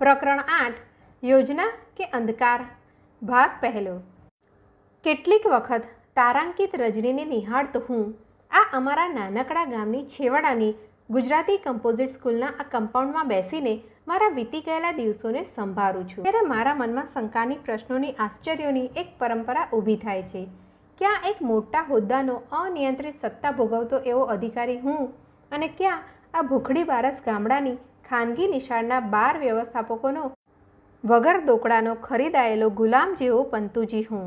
પ્રકરણ 8 યોજના કે અંધકાર ભાગ પહેલો। કેટલીક વખત તારાંકિત રજનીને નિહાળતો હું આ અમારા નાનકડા ગામની છેવાડાની ગુજરાતી કમ્પોઝિટ સ્કૂલના આ કમ્પાઉન્ડમાં બેસીને મારા વીતી ગયેલા દિવસોને સંભાળું છું ત્યારે મારા મનમાં શંકાની પ્રશ્નોની આશ્ચર્યોની એક પરંપરા ઊભી થાય છે। ક્યાં એક મોટા હોદ્દાનો અનિયંત્રિત સત્તા ભોગવતો એવો અધિકારી હું અને ક્યાં આ ભૂખડી બારસ ગામડાની ખાનગી નિશાળના 12 વ્યવસ્થાપકોનો વગર દોકડાનો ખરીદાયેલો ગુલામ જેવો પંતુજી હું।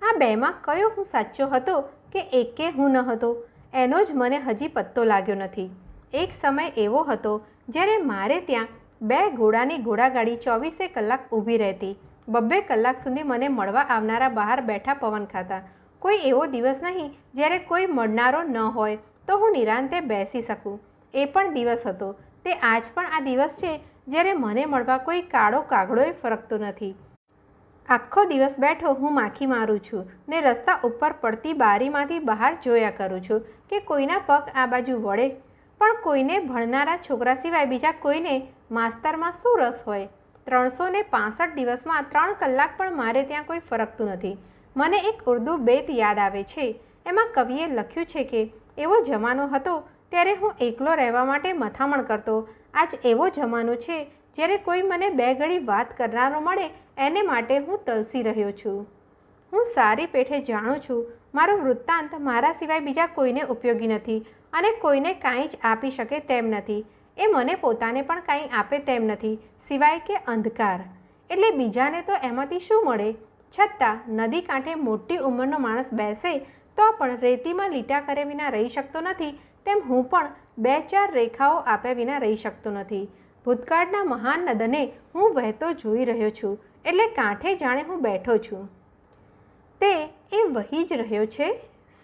આ બેમાં કયો હું સાચો હતો કે એકે હું ન હતો એનો જ મને હજી પત્તો લાગ્યો નથી। એક સમય એવો હતો જ્યારે મારે ત્યાં 2 ઘોડાની ઘોડાગાડી 24 કલાક ઊભી રહેતી। 2 કલાક સુધી મને મળવા આવનારા બહાર બેઠા પવન ખાતા। કોઈ એવો દિવસ નહીં જ્યારે કોઈ મળનારો ન હોય તો હું નિરાંતે બેસી શકું। એ પણ દિવસ હતો, તે આજ પણ આ દિવસ છે જ્યારે મને મળવા કોઈ કાળો કાગડોય ફરકતો નથી। આખો દિવસ બેઠો હું માખી મારું છું ને રસ્તા ઉપર પડતી બારીમાંથી બહાર જોયા કરું છું કે કોઈના પગ આ બાજુ વળે, પણ કોઈને ભણનારા છોકરા સિવાય બીજા કોઈને માસ્તરમાં શું રસ હોય? 365 દિવસમાં 3 કલાક પણ મારે ત્યાં કોઈ ફરકતું નથી। મને એક ઉર્દૂ બેત યાદ આવે છે। એમાં કવિએ લખ્યું છે કે એવો જમાનો હતો ત્યારે હું એકલો રહેવા માટે મથામણ કરતો। આજ એવો જમાનો છે જ્યારે કોઈ મને 2 ઘડી વાત કરનારો મળે એને માટે હું તલસી રહ્યો છું। હું સારી પેઠે જાણું છું મારો વૃત્તાંત મારા સિવાય બીજા કોઈને ઉપયોગી નથી અને કોઈને કાંઈ જ આપી શકે તેમ નથી। એ મને પોતાને પણ કાંઈ આપે તેમ નથી સિવાય કે અંધકાર। એટલે બીજાને તો એમાંથી શું મળે? છતાં નદી કાંઠે મોટી ઉંમરનો માણસ બેસે તો પણ રેતીમાં લીટા કરે વિના રહી શકતો નથી, તેમ હું પણ 2-4 રેખાઓ આપ્યા વિના રહી શકતો નથી। ભૂતકાળના મહાન નદને હું વહેતો જોઈ રહ્યો છું એટલે કાંઠે જાણે હું બેઠો છું। તે એ વહી જ રહ્યો છે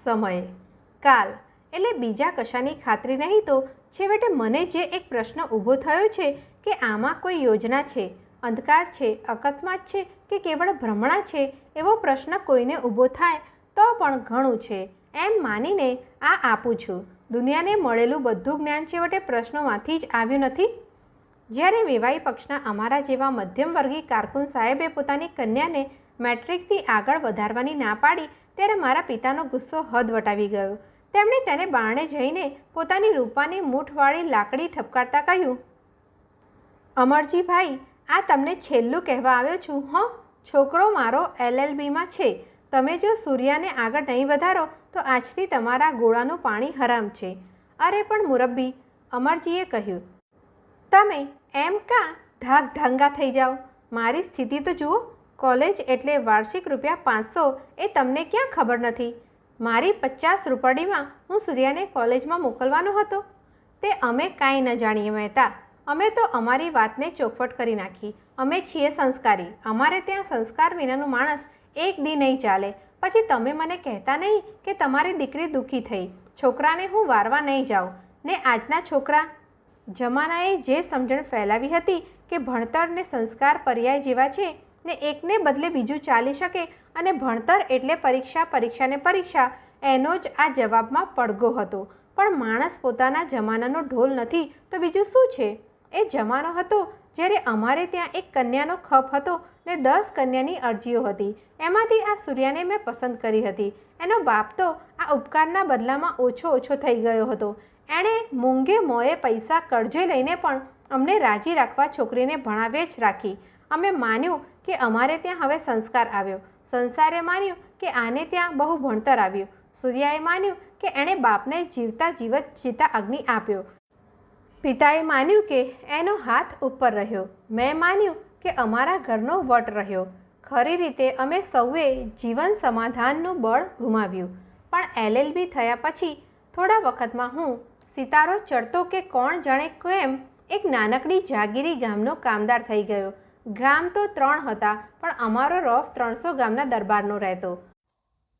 સમય કાલ, એટલે બીજા કશાની ખાતરી નહીં તો છેવટે મને જે એક પ્રશ્ન ઊભો થયો છે કે આમાં કોઈ યોજના છે, અંધકાર છે, અકસ્માત છે કે કેવળ ભ્રમણા છે, એવો પ્રશ્ન કોઈને ઊભો થાય તો પણ ઘણું છે એમ માનીને આ આપું છું। દુનિયાને મળેલું બધું જ્ઞાન છેવટે પ્રશ્નોમાંથી જ આવ્યું નથી? જ્યારે વેવાઈ પક્ષના અમારા જેવા મધ્યમવર્ગી કારકુન સાહેબે પોતાની કન્યાને મેટ્રિકથી આગળ વધારવાની ના પાડી ત્યારે મારા પિતાનો ગુસ્સો હદ વટાવી ગયો। તેમણે તેને બારણે જઈને પોતાની રૂપાની મૂઠવાળી લાકડી ઠપકારતા કહ્યું, અમરજીભાઈ, આ તમને છેલ્લું કહેવા આવ્યો છું હં। છોકરો મારો LLBમાં છે। તમે જો સૂર્યાને આગળ નહીં વધારો તો આજથી તમારા ગોળાનું પાણી હરામ છે। અરે પણ મુરબ્બી, અમરજીએ કહ્યું, તમે એમ કાં ધાંગા થઈ જાઓ? મારી સ્થિતિ તો જુઓ। કોલેજ એટલે વાર્ષિક ₹500 એ તમને ક્યાં ખબર નથી? મારી 50 રૂપડીમાં હું સૂર્યાને કોલેજમાં મોકલવાનો હતો। તે અમે કાંઈ ન જાણીએ મહેતા, અમે તો અમારી વાતને ચોખવટ કરી નાખી। અમે છીએ સંસ્કારી, અમારે ત્યાં સંસ્કાર વિનાનું માણસ એક દી નહીં ચાલે। પછી તમે મને કહેતા નહીં કે તમારી દીકરી દુઃખી થઈ, છોકરાને હું વારવા નહીં જાઉં ને આજના છોકરા? જમાનાએ જે સમજણ ફેલાવી હતી કે ભણતર ને સંસ્કાર પર્યાય જેવા છે ને એકને બદલે બીજું ચાલી શકે અને ભણતર એટલે પરીક્ષા, પરીક્ષાને પરીક્ષા, એનો જ આ જવાબમાં પડઘો હતો। પણ માણસ પોતાના જમાનાનો ઢોલ નથી તો બીજું શું છે? એ જમાનો હતો જ્યારે અમારે ત્યાં એક કન્યાનો ખપ હતો ને 10 કન્યાની અરજીઓ હતી। એમાંથી આ સૂર્યાને મેં પસંદ કરી હતી। એનો બાપ તો આ ઉપકારના બદલામાં ઓછો થઈ ગયો હતો। એણે મૂંગે મોએ પૈસા કરજે લઈને પણ અમને રાજી રાખવા છોકરીને ભણાવે જ રાખી। અમે માન્યું કે અમારે ત્યાં હવે સંસ્કાર આવ્યો, સંસારે માન્યું કે આને ત્યાં બહુ ભણતર આવ્યું, સૂર્યાએ માન્યું કે એણે બાપને જીવતા જીવત ચિતા અગ્નિ આપ્યો, પિતાએ માન્યું કે એનો હાથ ઉપર રહ્યો, મેં માન્યું કે અમારા ઘરનો વટ રહ્યો। ખરી રીતે અમે સૌએ જીવન સમાધાનનું બળ ગુમાવ્યું। પણ LLB થયા પછી થોડા વખતમાં હું સિતારો ચડતો કે કોણ જાણે કેમ એક નાનકડી જાગીરી ગામનો કામદાર થઈ ગયો। ગામ તો 3 હતા પણ અમારો રોફ 300 ગામના દરબારનો રહેતો।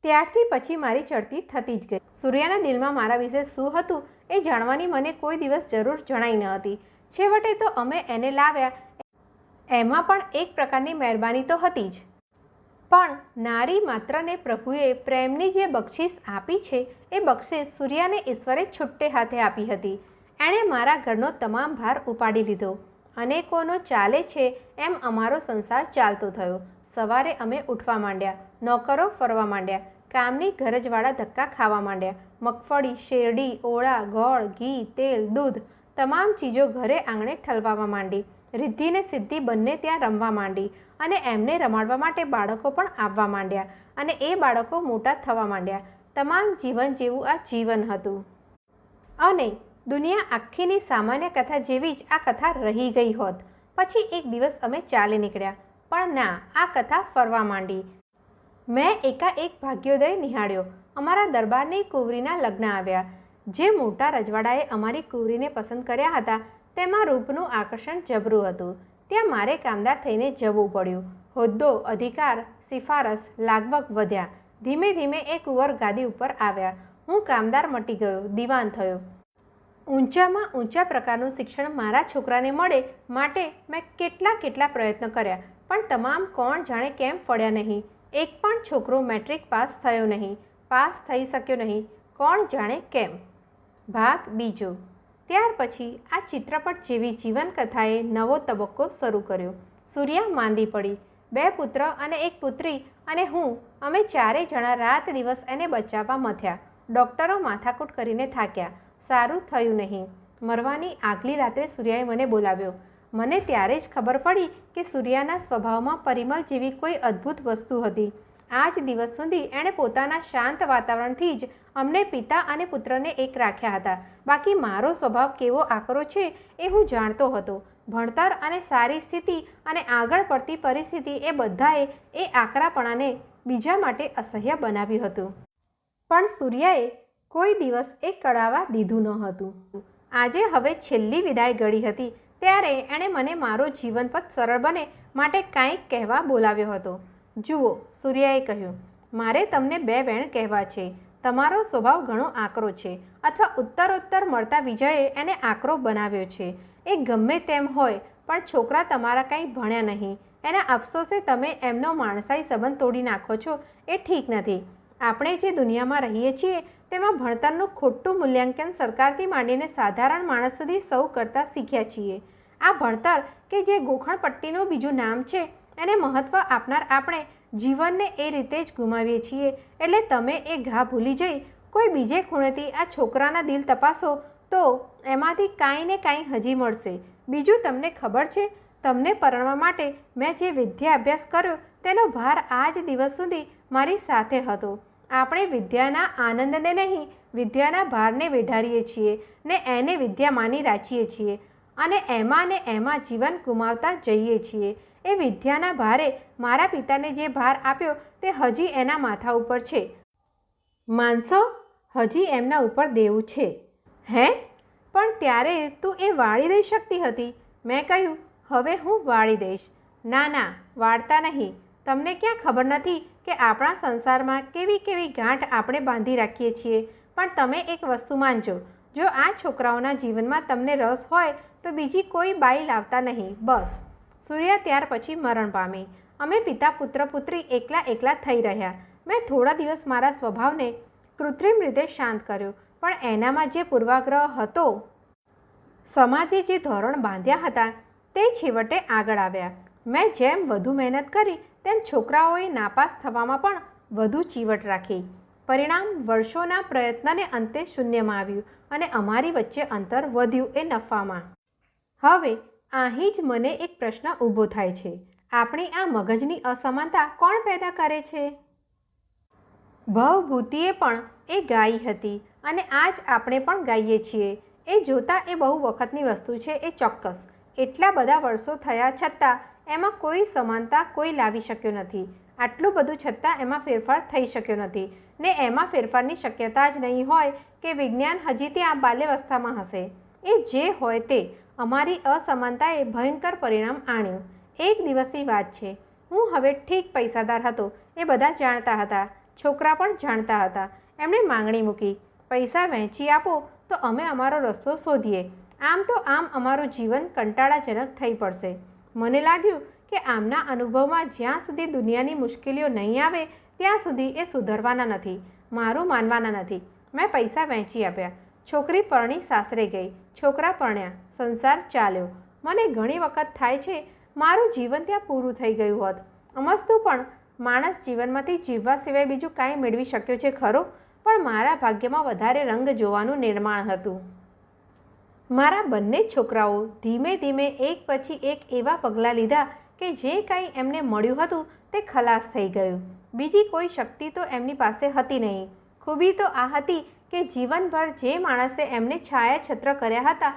ત્યારથી પછી મારી ચડતી થતી જ ગઈ। સૂર્યાના દિલમાં મારા વિશે શું હતું એ જાણવાની મને કોઈ દિવસ જરૂર જણાઈ ન હતી। છેવટે તો અમે એને લાવ્યા, એમાં પણ એક પ્રકારની મહેરબાની તો હતી જ। પણ નારી માત્રને પ્રભુએ પ્રેમની જે બક્ષિસ આપી છે એ બક્ષિસ સૂર્યાને ઈશ્વરે છૂટ્ટે હાથે આપી હતી। એણે મારા ઘરનો તમામ ભાર ઉપાડી લીધો। અનેકોનો ચાલે છે એમ અમારો સંસાર ચાલતો થયો. સવારે અમે ઉઠવા માંડ્યા, નોકરો ફરવા માંડ્યા, કામની ગરજવાળા ધક્કા ખાવા માંડ્યા. મગફળી, શેરડી, ઓળા, ગોળ, ઘી, તેલ, દૂધ તમામ ચીજો ઘરે આંગણે ઠલવાવા માંડી. રિદ્ધિ ને સિદ્ધિ બંને ત્યાં રમવા માંડી અને એમને રમાડવા માટે બાળકો પણ આવવા માંડ્યા અને એ બાળકો મોટા થવા માંડ્યા. તમામ જીવન જેવું આ જીવન હતું અને દુનિયા આખીની સામાન્ય કથા જેવી જ આ કથા રહી ગઈ હોત. પછી એક દિવસ અમે ચાલી નીકળ્યા, પણ ના, આ કથા ફરવા માંડી. મેં એકાએક ભાગ્યોદય નિહાળ્યો. અમારા દરબારની કુંવરીના લગ્ન આવ્યા. જે મોટા રજવાડાએ અમારી કુંવરીને પસંદ કર્યા હતા તેમાં રૂપનું આકર્ષણ જબરું હતું. ત્યાં મારે કામદાર થઈને જવું પડ્યું. હોદ્દો, અધિકાર, સિફારસ, લાગવગ વધ્યા. ધીમે ધીમે એ કુંવર ગાદી ઉપર આવ્યા. હું કામદાર મટી ગયો, દિવાન થયો. ઊંચામાં ઊંચા પ્રકારનું શિક્ષણ મારા છોકરાને મળે માટે મેં કેટલા પ્રયત્ન કર્યા, પણ તમામ કોણ જાણે કેમ ફળ્યા નહીં. એક પણ છોકરો મેટ્રિક પાસ થયો નહીં, પાસ થઈ શક્યો નહીં, કોણ જાણે કેમ. ભાગ બીજો. ત્યાર પછી આ ચિત્રપટ જેવી જીવનકથાએ નવો તબક્કો શરૂ કર્યો. સૂર્યા માંદી પડી. 2 પુત્ર અને 1 પુત્રી અને હું, અમે 4 જણા રાત દિવસ એને બચાવવા મથ્યા. ડૉક્ટરો માથાકૂટ કરીને થાક્યા. સારું થયું નહીં. મરવાની આગલી રાત્રે સૂર્યાએ મને બોલાવ્યો. મને ત્યારે જ ખબર પડી કે સૂર્યાના સ્વભાવમાં પરિમલ જેવી કોઈ અદ્ભુત વસ્તુ હતી. આજ દિવસ સુધી એણે પોતાના શાંત વાતાવરણથી જ અમને પિતા અને પુત્રને એક રાખ્યા હતા. બાકી મારો સ્વભાવ કેવો આકરો છે એ હું જાણતો હતો. ભણતર અને સારી સ્થિતિ અને આગળ પડતી પરિસ્થિતિ એ બધાએ એ આકરાપણાને બીજા માટે અસહ્ય બનાવ્યું હતું. પણ સૂર્યાએ કોઈ દિવસ એ કળાવા દીધું ન હતું. આજે હવે છેલ્લી વિદાય ગળી હતી ત્યારે એણે મને મારો જીવનપથ સરળ બને માટે કાંઈક કહેવા બોલાવ્યો હતો. જુઓ, સૂર્યાએ કહ્યું, મારે તમને 2 વેણ કહેવા છે. તમારો સ્વભાવ ઘણો આકરો છે, અથવા ઉત્તરોત્તર મળતા વિજયે એને આકરો બનાવ્યો છે. એ ગમે તેમ હોય, પણ છોકરા તમારા કંઈ ભણ્યા નહીં. એના અફસોસે તમે એમનો માણસાઈ સંબંધ તોડી નાખો છો એ ઠીક નથી. આપણે જે દુનિયામાં રહીએ છીએ તેમાં ભણતરનું ખોટું મૂલ્યાંકન સરકારથી માંડીને સાધારણ માણસ સુધી સૌ કરતાં શીખ્યા છીએ. આ ભણતર કે જે ગોખણપટ્ટીનું બીજું નામ છે એને મહત્ત્વ આપનાર આપણે જીવનને એ રીતે જ ગુમાવીએ છીએ. એટલે તમે એ ઘા ભૂલી જઈ કોઈ બીજે ખૂણેથી આ છોકરાના દિલ તપાસો તો એમાંથી કાંઈ ને કાંઈ હજી મળશે. બીજું તમને ખબર છે, તમને પરણવા માટે મેં જે વિદ્યા અભ્યાસ કર્યો તેનો ભાર આજ દિવસ સુધી મારી સાથે હતો. આપણે વિદ્યાના આનંદને નહીં, વિદ્યાના ભારને વેઢારીએ છીએ ને એને વિદ્યા માની રાખીએ છીએ અને એમાં જીવન ગુમાવતા જઈએ છીએ. એ વિદ્યાના ભારે મારા પિતાને જે ભાર આપ્યો તે હજી એના માથા ઉપર છે. માનસો, હજી એમના ઉપર દેવું છે. હે? પણ ત્યારે તું એ વાળી દઈ શકતી હતી. મેં કહ્યું, હવે હું વાળી દઈશ. ના, વાળતા નહીં. તમને ક્યાં ખબર નથી કે આપણા સંસારમાં કેવી ગાંઠ આપણે બાંધી રાખીએ છીએ. પણ તમે એક વસ્તુ માનજો, જો આ છોકરાઓના જીવનમાં તમને રસ હોય તો બીજી કોઈ બાઈ લાવતા નહીં, બસ. સૂર્યા ત્યાર પછી મરણ પામી. અમે પિતા પુત્ર પુત્રી એકલા થઈ રહ્યા. મેં થોડા દિવસ મારા સ્વભાવને કૃત્રિમ રીતે શાંત કર્યો, પણ એનામાં જે પૂર્વાગ્રહ હતો, સમાજે જે ધોરણ બાંધ્યા હતા તે છેવટે આગળ આવ્યા. મેં જેમ વધુ મહેનત કરી તેમ છોકરાઓએ નાપાસ થવામાં પણ વધુ ચીવટ રાખી. પરિણામ વર્ષોના પ્રયત્નને અંતે શૂન્યમાં આવ્યું અને અમારી વચ્ચે અંતર વધ્યું એ નફામાં. હવે અહીં જ મને એક પ્રશ્ન ઊભો થાય છે, આપણી આ મગજની અસમાનતા કોણ પેદા કરે છે? ભવભૂતિએ પણ એ ગાઈ હતી અને આજ આપણે પણ ગાઈએ છીએ. એ જોતાં એ બહુ વખતની વસ્તુ છે, એ ચોક્કસ. એટલા બધા વર્ષો થયા છતાં એમાં કોઈ સમાનતા કોઈ લાવી શક્યો નથી. આટલું બધું છતાં એમાં ફેરફાર થઈ શક્યો નથી ને એમાં ફેરફારની શક્યતા જ નહીં હોય કે વિજ્ઞાન હજી ત્યાં બાલ્યાવસ્થામાં હશે. એ જે હોય તે, અમારી અસમાનતાએ ભયંકર પરિણામ આણ્યું. એક દિવસની વાત છે. હું હવે ઠીક પૈસાદાર હતો, એ બધા જાણતા હતા. છોકરા પણ જાણતા હતા. એમણે માંગણી મૂકી, પૈસા વહેંચી આપો તો અમે અમારો રસ્તો શોધીએ. આમ તો આમ અમારું જીવન કંટાળાજનક થઈ પડશે. મને લાગ્યું કે આમના અનુભવમાં જ્યાં સુધી દુનિયાની મુશ્કેલીઓ નહીં આવે ત્યાં સુધી એ સુધરવાના નથી, મારું માનવાના નથી. મેં પૈસા વહેંચી આપ્યા. છોકરી પરણી સાસરે ગઈ, છોકરા પરણ્યા, સંસાર ચાલ્યો. મને ઘણી વખત થાય છે મારું જીવન ત્યાં પૂરું થઈ ગયું હોત. અમસ્તું પણ માણસ જીવનમાંથી જીવવા સિવાય બીજું કાંઈ મેળવી શક્યો છે ખરો, પણ મારા ભાગ્યમાં વધારે રંગ જોવાનું નિર્માણ હતું. મારા બંને છોકરાઓ ધીમે ધીમે એક પછી એક એવા પગલાં લીધા કે જે કાંઈ એમને મળ્યું હતું તે ખલાસ થઈ ગયું. બીજી કોઈ શક્તિ તો એમની પાસે હતી નહીં. ખૂબી તો આ હતી કે જીવનભર જે માણસે એમને છાયાછત્ર કર્યા હતા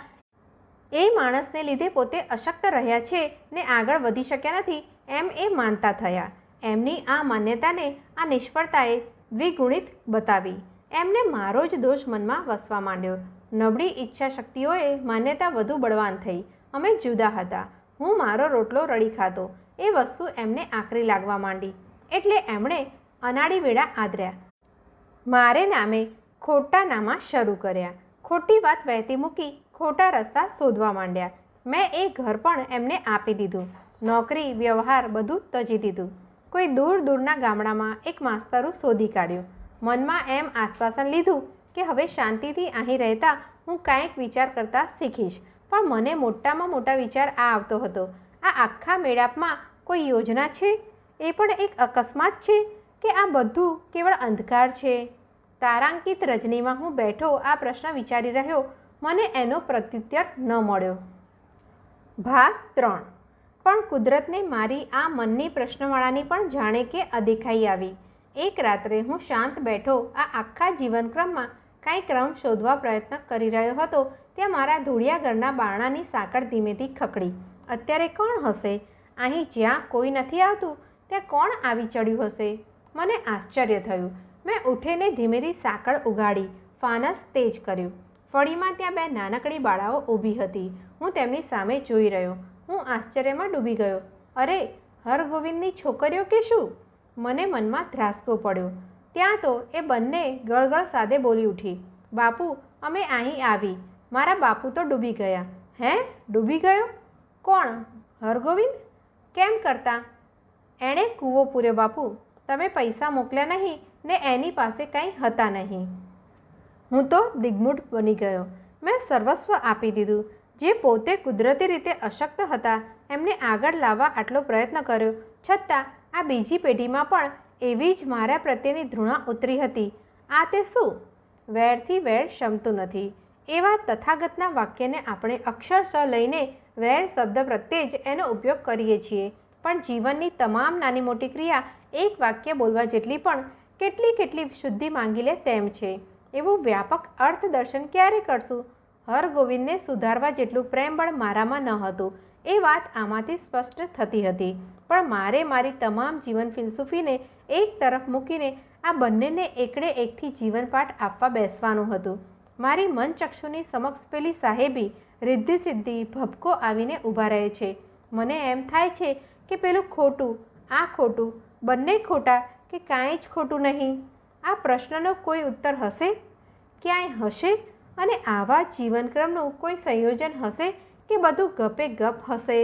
એ માણસને લીધે પોતે અશક્ત રહ્યા છે ને આગળ વધી શક્યા નથી એમ એ માનતા થયા. એમની આ માન્યતાને આ નિષ્ફળતાએ દ્વિગુણિત બતાવી. એમને મારો જ દોષ મનમાં વસવા માંડ્યો. નબળી ઈચ્છા શક્તિઓએ માન્યતા વધુ બળવાન થઈ. અમે જુદા હતા. હું મારો રોટલો રડી ખાતો. એ વસ્તુ એમને આકરી લાગવા માંડી એટલે એમણે અનાડી વેળા આદર્યા. મારે નામે ખોટા નામા શરૂ કર્યા. ખોટી વાત વહેતી મૂકી ખોટા રસ્તા શોધવા માંડ્યા. મેં એ ઘર પણ એમને આપી દીધું. નોકરી વ્યવહાર બધું તજી દીધું. કોઈ દૂર દૂરના ગામડામાં એક માસ્તરું શોધી કાઢ્યું. મનમાં એમ આશ્વાસન લીધું કે હવે શાંતિથી અહીં રહેતા હું કાંઈક વિચાર કરતા શીખીશ. પણ મને મોટામાં મોટા વિચાર આ આવતો હતો, આ આખા મેળાપમાં કોઈ યોજના છે? એ પણ એક અકસ્માત છે કે આ બધું કેવળ અંધકાર છે? તારાંકિત રજનીમાં હું બેઠો આ પ્રશ્ન વિચારી રહ્યો. મને એનો પ્રત્યુત્તર ન મળ્યો. ભાગ 3. પણ કુદરતને મારી આ મનની પ્રશ્નવાળાની પણ જાણે કે અદેખાઈ આવી. એક રાત્રે હું શાંત બેઠો આ આખા જીવનક્રમમાં કાંઈ ક્રમ શોધવા પ્રયત્ન કરી રહ્યો હતો ત્યાં મારા ધૂળિયા ઘરના બારણાની સાંકળ ધીમેથી ખખડી. અત્યારે કોણ હશે? અહીં જ્યાં કોઈ નથી આવતું ત્યાં કોણ આવી ચડ્યું હશે? મને આશ્ચર્ય થયું. મેં ઉઠીને ધીમેથી સાંકળ ઉગાડી ફાનસ તેજ કર્યું. ફળીમાં ત્યાં બે નાનકડી બાળાઓ ઊભી હતી. હું તેમની સામે જોઈ રહ્યો. હું આશ્ચર્યમાં ડૂબી ગયો. અરે, હરગોવિંદની છોકરીઓ કે શું? મને મનમાં ધ્રાસકો પડ્યો. ત્યાં તો એ બંને ગળગળ સાદે બોલી ઉઠી, બાપુ, અમે અહીં આવી. મારા બાપુ તો ડૂબી ગયા. હે? ડૂબી ગયો? કોણ? હરગોવિંદ? કેમ કરતા? એણે કૂવો પૂર્યો બાપુ. તમે પૈસા મોકલ્યા નહીં ને એની પાસે કંઈ હતા નહીં. હું તો દિગ્મૂઢ બની ગયો. મેં સર્વસ્વ આપી દીધું. જે પોતે કુદરતી રીતે અશક્ત હતા એમને આગળ લાવવા આટલો પ્રયત્ન કર્યો, છતાં આ બીજી પેઢીમાં પણ એવી જ મારા પ્રત્યેની ધૃણા ઉતરી હતી. આ તે શું? વેરથી વેર શમતું નથી એવા તથાગતના વાક્યને આપણે અક્ષરશઃ લઈને વેર શબ્દ પ્રત્યે જ એનો ઉપયોગ કરીએ છીએ. પણ જીવનની તમામ નાની મોટી ક્રિયા એક વાક્ય બોલવા જેટલી પણ કેટલી શુદ્ધિ માંગી લે તેમ છે. એવું વ્યાપક અર્થદર્શન ક્યારે કરશું? હરગોવિંદને સુધારવા જેટલું પ્રેમબળ મારામાં ન હતું એ વાત આમાંથી સ્પષ્ટ થતી હતી. પણ મારે મારી તમામ જીવન ફિલસૂફીને એક તરફ મૂકીને આ બંનેને એકડે એકથી જીવનપાઠ આપવા બેસવાનું હતું. મારી મનચક્ષુની સમક્ષ પેલી સાહેબી રિદ્ધિ સિદ્ધિ ભપકો આવીને ઊભા રહે છે. મને એમ થાય છે કે પેલું ખોટું, આ ખોટું, બંને ખોટા કે કાંઈ જ ખોટું નહીં? આ પ્રશ્નનો કોઈ ઉત્તર હશે? ક્યાંય હશે? અને આવા જીવનક્રમનું કોઈ સંયોજન હશે કે બધું ગપે ગપ હશે?